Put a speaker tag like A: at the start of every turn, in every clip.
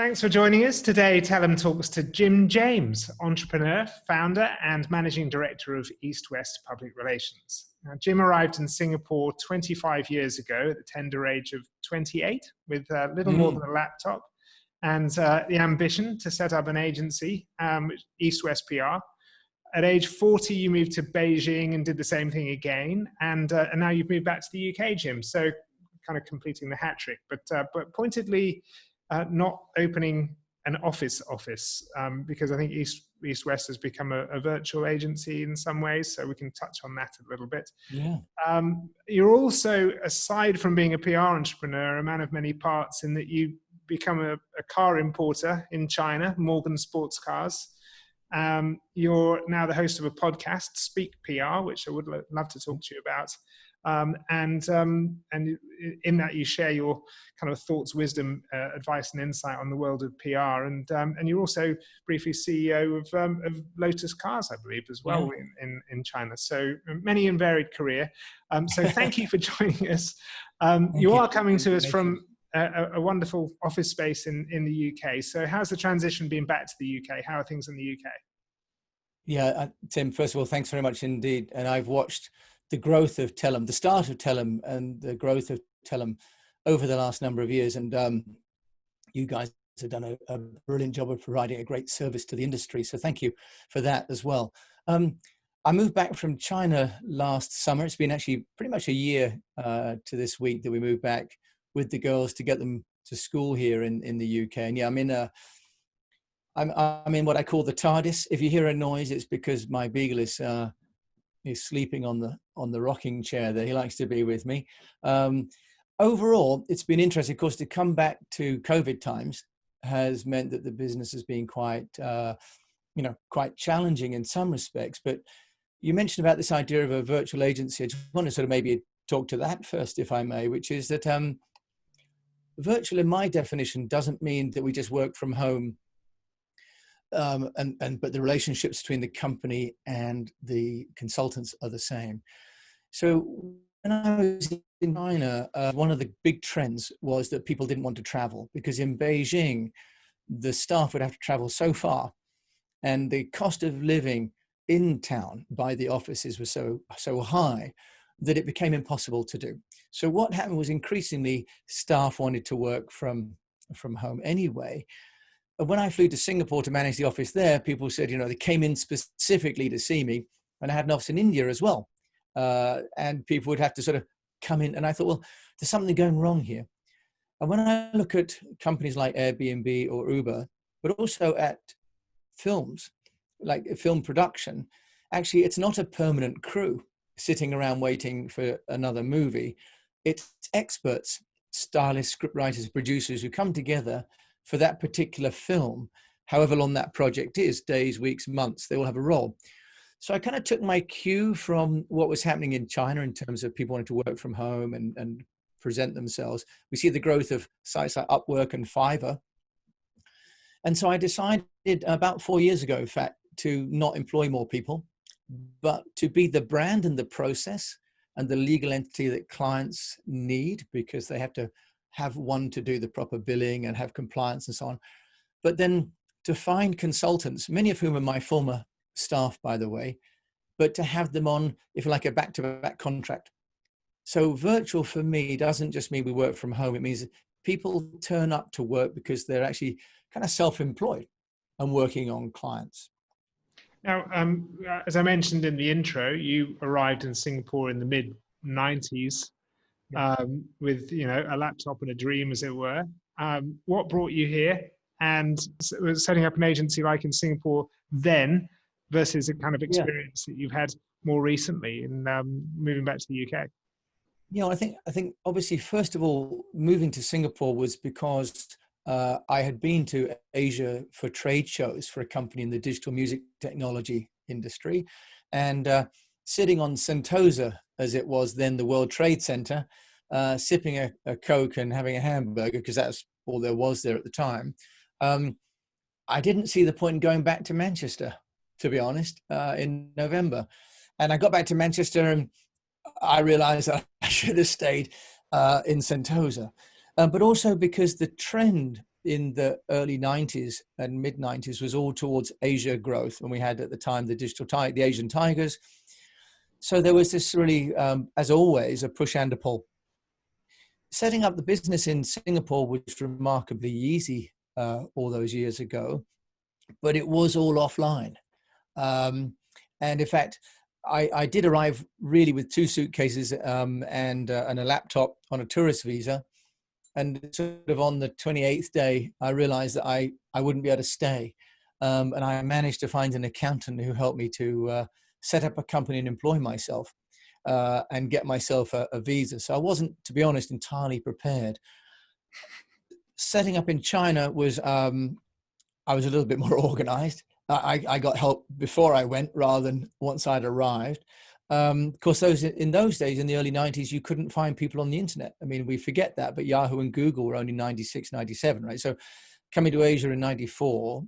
A: Thanks for joining us. Today, Telum talks to Jim James, entrepreneur, founder, and managing director of EASTWEST Public Relations. Now, Jim arrived in Singapore 25 years ago at the tender age of 28 with little more than a laptop and the ambition to set up an agency, EASTWEST PR. At age 40, you moved to Beijing and did the same thing again. And now you've moved back to the UK, Jim. So kind of completing the hat trick, but pointedly, not opening an office, because I think EASTWEST has become a virtual agency in some ways, so we can touch on that a little bit.
B: Yeah.
A: You're also, aside from being a PR entrepreneur, a man of many parts in that you become a car importer in China, Morgan Sports Cars. You're now the host of a podcast, Speak PR, which I would love to talk to you about. And in that you share your kind of thoughts, wisdom, advice and insight on the world of PR. And you're also briefly CEO of Lotus Cars, I believe, as well, in China. So many and varied career. So thank you for joining us. You are coming to us from a wonderful office space in the UK. So how's the transition been back to the UK? How are things in the UK?
B: Yeah, Tim, first of all, thanks very much indeed. And I've watched the growth of Telum, the start of Telum and the growth of Telum over the last number of years. And you guys have done a brilliant job of providing a great service to the industry. So thank you for that as well. I moved back from China last summer. It's been actually pretty much a year to this week that we moved back with the girls to get them to school here in the UK. And yeah, I'm in what I call the TARDIS. If you hear a noise, it's because my beagle is sleeping on the rocking chair there. He likes to be with me. Overall, it's been interesting, of course, to come back to COVID times has meant that the business has been quite challenging in some respects. But you mentioned about this idea of a virtual agency. I just want to sort of maybe talk to that first, if I may, which is that virtual, in my definition, doesn't mean that we just work from home. But the relationships between the company and the consultants are the same. So when I was in China, one of the big trends was that people didn't want to travel because in Beijing, the staff would have to travel so far and the cost of living in town by the offices was so high that it became impossible to do. So what happened was increasingly staff wanted to work from home anyway. When I flew to Singapore to manage the office there, people said, they came in specifically to see me, and I had an office in India as well. And people would have to sort of come in. And I thought, well, there's something going wrong here. And when I look at companies like Airbnb or Uber, but also at films, like film production, actually, it's not a permanent crew sitting around waiting for another movie. It's experts, stylists, scriptwriters, producers who come together for that particular film, however long that project is, days, weeks, months, they all have a role. So I kind of took my cue from what was happening in China in terms of people wanting to work from home and present themselves. We see the growth of sites like Upwork and Fiverr. And so I decided about 4 years ago, in fact, to not employ more people, but to be the brand and the process and the legal entity that clients need because they have to have one to do the proper billing and have compliance and so on. But then to find consultants, many of whom are my former staff, by the way, but to have them on, if you like, a back-to-back contract. So virtual for me doesn't just mean we work from home. It means people turn up to work because they're actually kind of self-employed and working on clients.
A: Now, as I mentioned in the intro, you arrived in Singapore in the mid-90s. With a laptop and a dream, as it were. What brought you here, and setting up an agency like in Singapore then versus the kind of experience that you've had more recently in moving back to the UK?
B: I think obviously first of all moving to Singapore was because I had been to Asia for trade shows for a company in the digital music technology industry, and sitting on Sentosa, as it was then the World Trade Center, sipping a Coke and having a hamburger, because that's all there was there at the time. I didn't see the point in going back to Manchester, to be honest, in November. And I got back to Manchester and I realized that I should have stayed in Sentosa. But also because the trend in the early 90s and mid 90s was all towards Asia growth. And we had at the time the Asian tigers. So there was this really, as always, a push and a pull. Setting up the business in Singapore was remarkably easy all those years ago, but it was all offline. And in fact, I did arrive really with 2 suitcases and a laptop on a tourist visa. And sort of on the 28th day, I realized that I wouldn't be able to stay. And I managed to find an accountant who helped me to set up a company and employ myself and get myself a visa. So I wasn't, to be honest, entirely prepared. Setting up in China was, I was a little bit more organized. I got help before I went rather than once I'd arrived. Of course, in those days, in the early 90s, you couldn't find people on the internet. I mean, we forget that, but Yahoo and Google were only 96, 97, right? So coming to Asia in 94,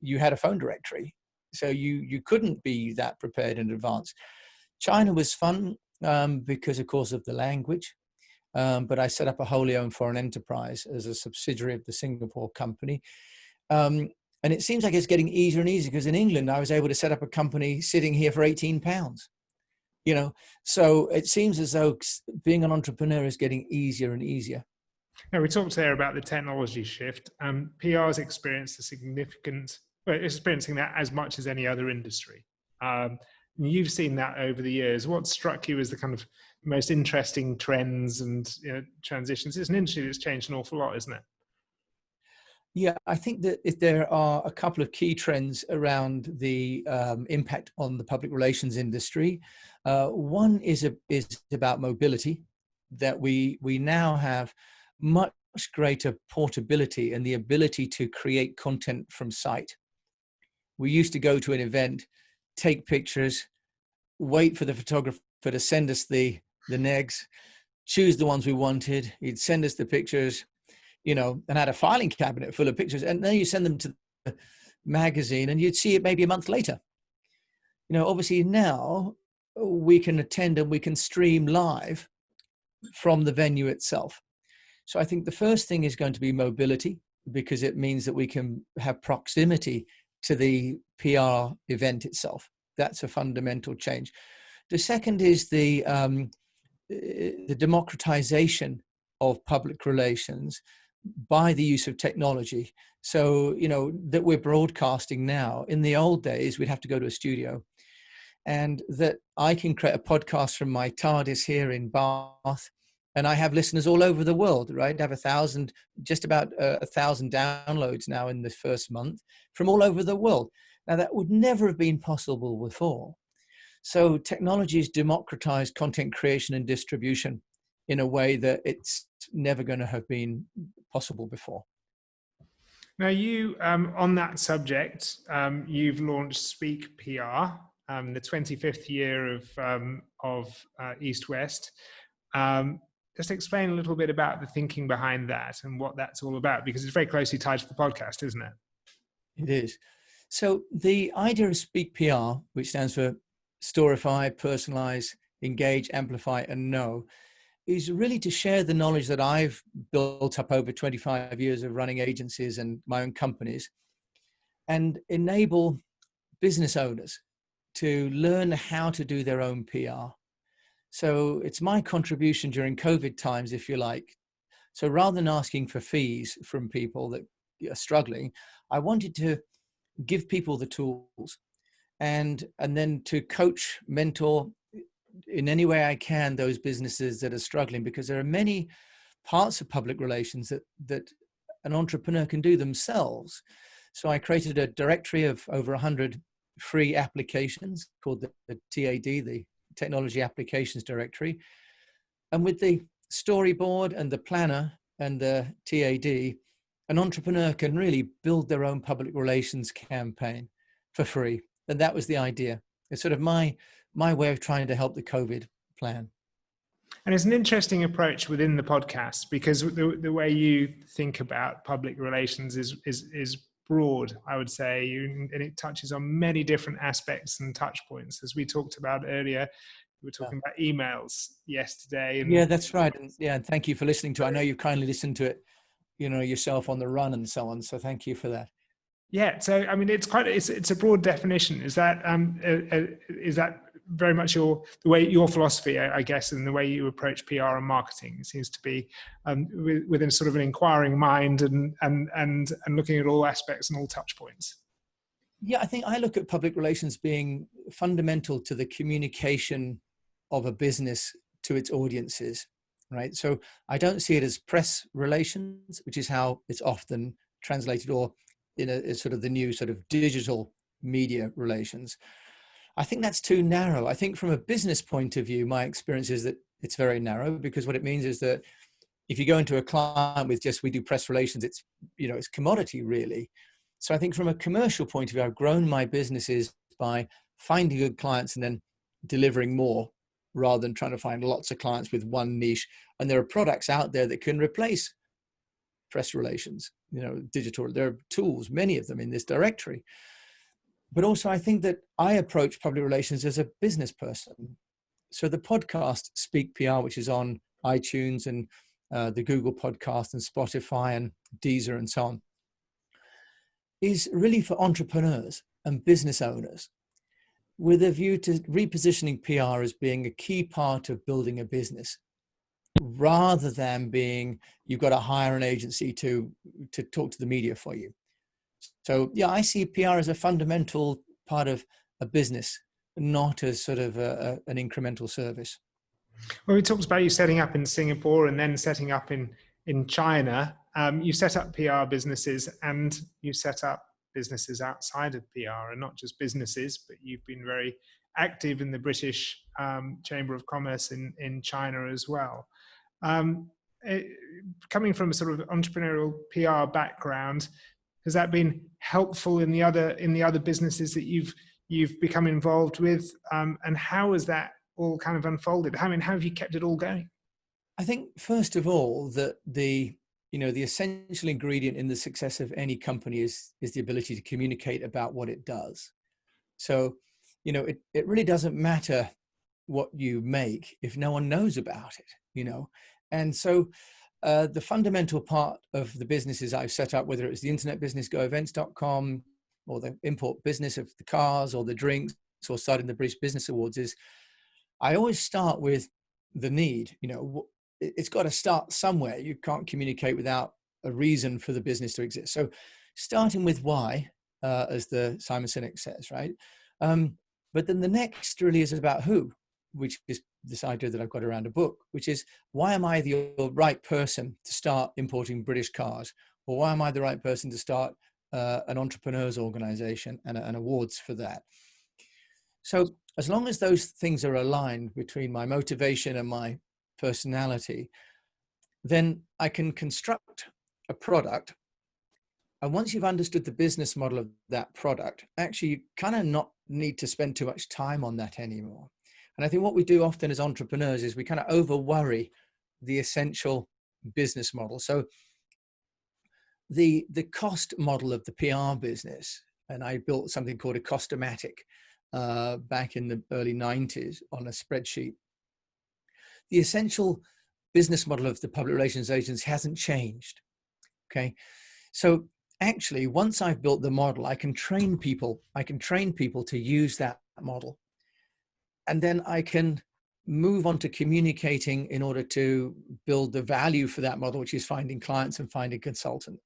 B: you had a phone directory. So you couldn't be that prepared in advance. China was fun because, of course, of the language. But I set up a wholly owned foreign enterprise as a subsidiary of the Singapore company. And it seems like it's getting easier and easier because in England, I was able to set up a company sitting here for £18, you know? So it seems as though being an entrepreneur is getting easier and easier.
A: Now, we talked there about the technology shift. PR's experienced experiencing that as much as any other industry. You've seen that over the years. What struck you as the kind of most interesting trends and transitions? It's an industry that's changed an awful lot, isn't it?
B: Yeah, I think that if there are a couple of key trends around the impact on the public relations industry. One is about mobility, that we now have much greater portability and the ability to create content from site. We used to go to an event, take pictures, wait for the photographer to send us the negs, choose the ones we wanted. He'd send us the pictures, and had a filing cabinet full of pictures. And then you send them to the magazine and you'd see it maybe a month later. Obviously now we can attend and we can stream live from the venue itself. So I think the first thing is going to be mobility, because it means that we can have proximity to the PR event itself. That's a fundamental change. The second is the democratization of public relations by the use of technology. So, that we're broadcasting now. In the old days, we'd have to go to a studio, and that I can create a podcast from my TARDIS here in Bath, and I have listeners all over the world, right? I have just about 1,000 downloads now in the first month from all over the world. Now, that would never have been possible before. So technology has democratized content creation and distribution in a way that it's never going to have been possible before.
A: Now, you, on that subject, you've launched Speak PR, the 25th year of EASTWEST. Just explain a little bit about the thinking behind that and what that's all about, because it's very closely tied to the podcast, isn't it?
B: It is. So the idea of Speak PR, which stands for Storify, Personalize, Engage, Amplify, and Know, is really to share the knowledge that I've built up over 25 years of running agencies and my own companies, and enable business owners to learn how to do their own PR. So it's my contribution during COVID times, if you like. So rather than asking for fees from people that are struggling, I wanted to give people the tools and then to coach, mentor in any way I can those businesses that are struggling, because there are many parts of public relations that an entrepreneur can do themselves. So I created a directory of over 100 free applications called the TAD, the Technology Applications Directory. And with the storyboard and the planner and the TAD, an entrepreneur can really build their own public relations campaign for free. And that was the idea. It's sort of my way of trying to help the COVID plan.
A: And it's an interesting approach within the podcast, because the way you think about public relations is broad, I would say, and it touches on many different aspects and touch points. As we talked about earlier, we were talking about emails yesterday. And
B: yeah, that's right. And thank you for listening to it. I know you kindly listened to it. yourself on the run and so on. So thank you for that.
A: Yeah. So, I mean, it's a broad definition. Is that very much your philosophy, I guess, and the way you approach PR and marketing? It seems to be within sort of an inquiring mind and looking at all aspects and all touch points.
B: Yeah, I think I look at public relations being fundamental to the communication of a business to its audiences, right? So I don't see it as press relations, which is how it's often translated, or in a sort of the new sort of digital media relations. I think that's too narrow. I think from a business point of view, my experience is that it's very narrow, because what it means is that if you go into a client with just, we do press relations, it's, it's commodity really. So I think from a commercial point of view, I've grown my businesses by finding good clients and then delivering more, rather than trying to find lots of clients with one niche. And there are products out there that can replace press relations, digital. There are tools, many of them in this directory. But also I think that I approach public relations as a business person. So the podcast Speak PR, which is on iTunes and the Google podcast and Spotify and Deezer and so on, is really for entrepreneurs and business owners, with a view to repositioning PR as being a key part of building a business, rather than being, you've got to hire an agency to talk to the media for you. So yeah, I see PR as a fundamental part of a business, not as sort of an incremental service.
A: Well, we talked about you setting up in Singapore and then setting up in China. You set up PR businesses and you set up businesses outside of PR, and not just businesses, but you've been very active in the British Chamber of Commerce in China as well. Coming from a sort of entrepreneurial PR background, has that been helpful in the other businesses that you've become involved with? And how has that all kind of unfolded? I mean, how have you kept it all going?
B: I think first of all that the essential ingredient in the success of any company is the ability to communicate about what it does. So, it really doesn't matter what you make if no one knows about it, And so the fundamental part of the businesses I've set up, whether it's the internet business, goevents.com, or the import business of the cars or the drinks, or starting the British Business Awards, is I always start with the need. It's got to start somewhere. You can't communicate without a reason for the business to exist. So starting with why, as the Simon Sinek says, right? But then the next really is about who, which is this idea that I've got around a book, which is, why am I the right person to start importing British cars? Or why am I the right person to start an entrepreneurs organization and awards for that? So as long as those things are aligned between my motivation and my personality, then I can construct a product. And once you've understood the business model of that product, actually you kind of not need to spend too much time on that anymore. And I think what we do often as entrepreneurs is we kind of over worry the essential business model. So the cost model of the PR business, and I built something called a Costomatic back in the early 90s on a spreadsheet. The essential business model of the public relations agency hasn't changed. Okay. So actually, once I've built the model, I can train people to use that model. And then I can move on to communicating in order to build the value for that model, which is finding clients and finding consultants.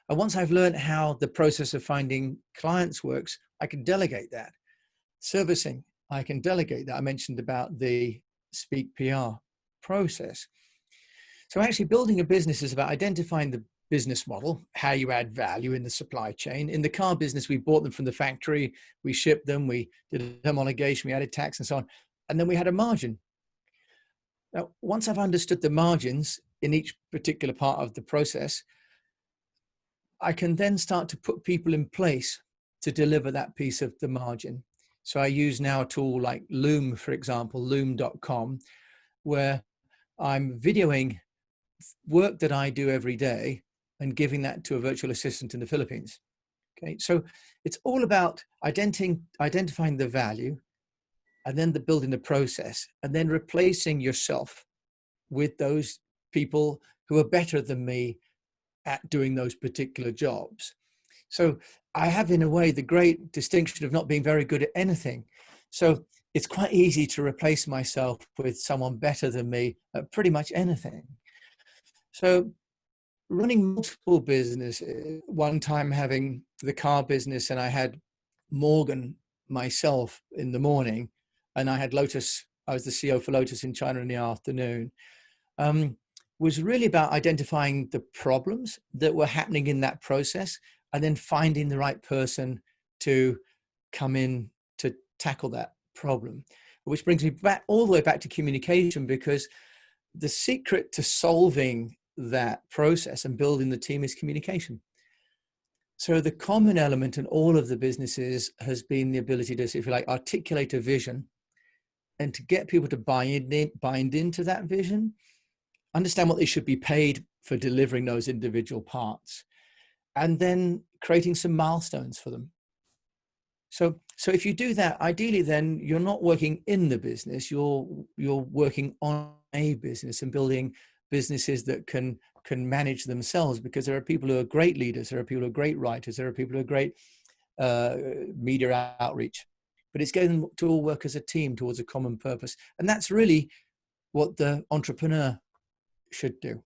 B: And once I've learned how the process of finding clients works, I can delegate that. Servicing, I can delegate that. I mentioned about the Speak PR process. So actually building a business is about identifying the business model, how you add value in the supply chain. In the car business, we bought them from the factory, we shipped them, we did homologation, we added tax and so on, and then we had a margin. Now, once I've understood the margins in each particular part of the process, I can then start to put people in place to deliver that piece of the margin. So I use now a tool like Loom, for example, loom.com, where I'm videoing work that I do every day and giving that to a virtual assistant in the Philippines. Okay, so it's all about identifying the value, and then building the process, and then replacing yourself with those people who are better than me at doing those particular jobs. So I have, in a way, the great distinction of not being very good at anything. So it's quite easy to replace myself with someone better than me at pretty much anything. So running multiple businesses, one time having the car business, and I had Morgan myself in the morning, and I had Lotus, I was the CEO for Lotus in China in the afternoon, was really about identifying the problems that were happening in that process and then finding the right person to come in to tackle that problem. Which brings me back all the way back to communication, because the secret to solving that process and building the team is communication. So the common element in all of the businesses has been the ability to, if you like, articulate a vision and to get people to bind into that vision, understand what they should be paid for delivering those individual parts, and then creating some milestones for them. So if you do that, ideally, then you're not working in the business, you're working on a business and building businesses that can manage themselves, because there are people who are great leaders, there are people who are great writers, there are people who are great media outreach, but it's getting them to all work as a team towards a common purpose. And that's really what the entrepreneur should do.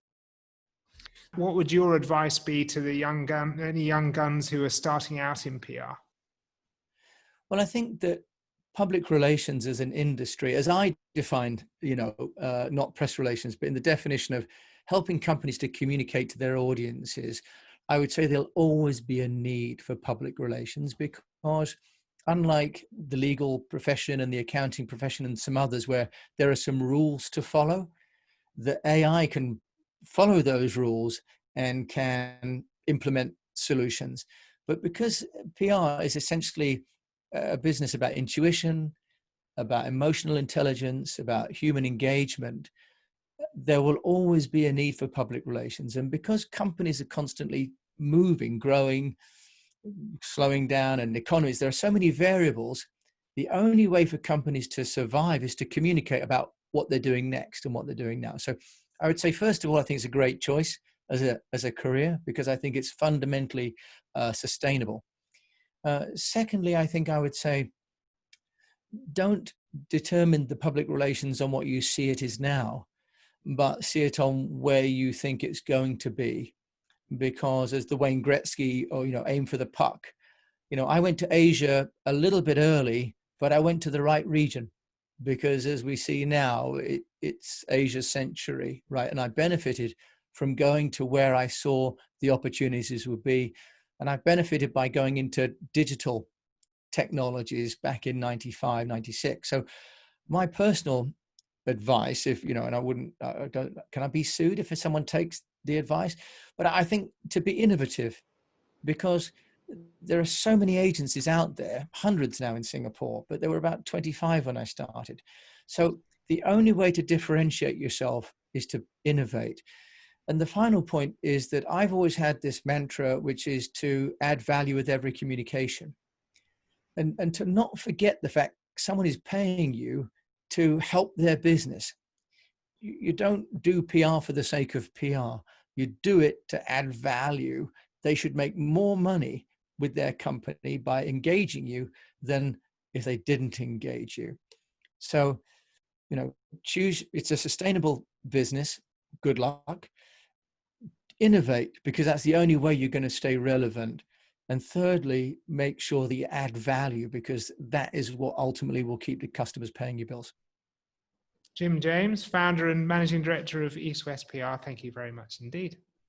A: What would your advice be to the any young guns who are starting out in PR?
B: Well, I think that public relations as an industry, as I defined, not press relations, but in the definition of helping companies to communicate to their audiences, I would say there'll always be a need for public relations, because unlike the legal profession and the accounting profession and some others where there are some rules to follow, the AI can follow those rules and can implement solutions. But because PR is essentially a business about intuition, about emotional intelligence, about human engagement, there will always be a need for public relations. And because companies are constantly moving, growing, slowing down, and economies, there are so many variables, the only way for companies to survive is to communicate about what they're doing next and what they're doing now. So I would say, first of all, I think it's a great choice as a career, because I think it's fundamentally sustainable. Secondly, I think I would say, don't determine the public relations on what you see it is now, but see it on where you think it's going to be. Because as the Wayne Gretzky, or, aim for the puck. I went to Asia a little bit early, but I went to the right region, because as we see now, it's Asia's century, right? And I benefited from going to where I saw the opportunities would be. And I benefited by going into digital technologies back in 95, 96. So my personal advice, and I wouldn't, can I be sued if someone takes the advice? But I think to be innovative, because there are so many agencies out there, hundreds now in Singapore, but there were about 25 when I started. So the only way to differentiate yourself is to innovate. And the final point is that I've always had this mantra, which is to add value with every communication, and to not forget the fact someone is paying you to help their business. You don't do PR for the sake of PR. You do it to add value. They should make more money with their company by engaging you than if they didn't engage you. So, choose, it's a sustainable business. Good luck. Innovate, because that's the only way you're going to stay relevant. And thirdly, make sure that you add value, because that is what ultimately will keep the customers paying your bills.
A: Jim James, founder and managing director of EASTWEST PR, thank you very much indeed.